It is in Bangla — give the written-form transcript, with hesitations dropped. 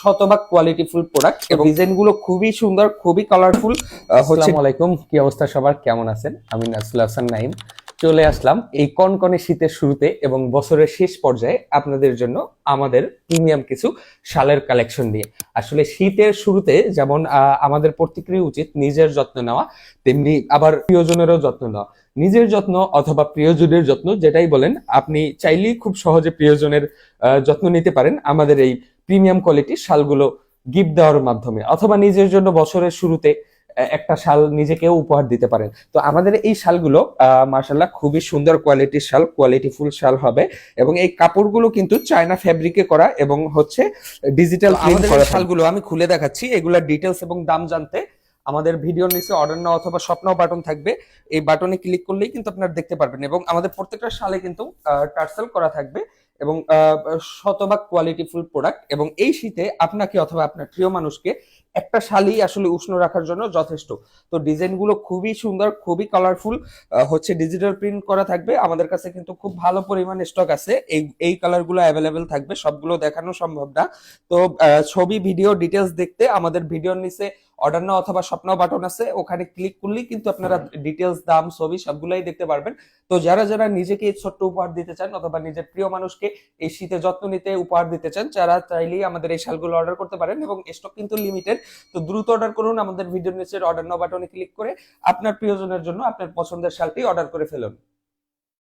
শতভাগ কোয়ালিটিফুল প্রোডাক্ট এবং ডিজাইন গুলো খুবই সুন্দর, খুবই কালারফুল। আসসালামু আলাইকুম, কি অবস্থা সবার, কেমন আছেন? আমি নাসরুল হাসান নাইম চলে আসলাম এই কনকনে শীতের শুরুতে এবং বছরের শেষ পর্যায়ে আপনাদের জন্য আমাদের প্রিমিয়াম কিছু শালের কালেকশন নিয়ে। আসলে শীতের শুরুতে যেমন আমাদের প্রত্যেকেরই উচিত নিজের যত্ন নেওয়া, তেমনি আবার প্রিয়জনেরও যত্ন নেওয়া। নিজের যত্ন অথবা প্রিয়জনের যত্ন যেটাই বলেন, আপনি চাইলেই খুব সহজে প্রিয়জনের যত্ন নিতে পারেন আমাদের এই প্রিমিয়াম কোয়ালিটির শালগুলো গিফট দেওয়ার মাধ্যমে, অথবা নিজের জন্য বছরের শুরুতে একটা শাল নিজেকেও উপহার দিতে পারেন। তো আমাদের এই শালগুলো মার্শাল্লাহ খুবই সুন্দর কোয়ালিটির শাল, কোয়ালিটিফুল শাল হবে এবং এই কাপড়গুলো কিন্তু চায়না ফ্যাব্রিকে করা এবং হচ্ছে ডিজিটাল প্রিন্ট করা। শালগুলো আমি খুলে দেখাচ্ছি, এগুলোর ডিটেলস এবং দাম জানতে আমাদের ভিডিওর নিচে অর্ডার নাও অথবা শপ নাও বাটন থাকবে, এই বাটনে ক্লিক করলেই কিন্তু আপনারা দেখতে পারবেন। এবং আমাদের প্রত্যেকটা শালে কিন্তু টার্সেল করা থাকবে এবং শতভাগ কোয়ালিটিফুল প্রোডাক্ট। এবং এই শীতে আপনাকে অথবা আপনার প্রিয় মানুষকে একটা শালই আসলে উষ্ণ রাখার জন্য যথেষ্ট। তো ডিজাইনগুলো খুবই সুন্দর, খুবই কালারফুল, হচ্ছে ডিজিটাল প্রিন্ট করা থাকবে। আমাদের কাছে কিন্তু খুব ভালো পরিমাণ স্টক আছে, এই কালারগুলো অ্যাভেলেবেল থাকবে, সবগুলো দেখানো সম্ভব না। তো ছবি ভিডিও ডিটেলস দেখতে আমাদের ভিডিওর নিচে অর্ডার নাও অথবা স্বপ্ন বাটন আছে, ওখানে ক্লিক করলেই কিন্তু আপনারা ডিটেলস, দাম, ছবি সবগুলাই দেখতে পারবেন। তো যারা যারা নিজেকে এই ছোট্ট উপহার দিতে চান অথবা নিজের প্রিয় মানুষকে এই শীতে যত্ন নিতে উপহার দিতে চান, যারা চাইলেই আমাদের এই শালগুলো অর্ডার করতে পারেন এবং স্টক কিন্তু লিমিটেড। তো দ্রুত অর্ডার করুন, আমাদের ভিডিওর নিচে অর্ডার নাও বাটনে ক্লিক করে আপনার প্রিয়জনের জন্য আপনার পছন্দের শালটি অর্ডার করে ফেলুন।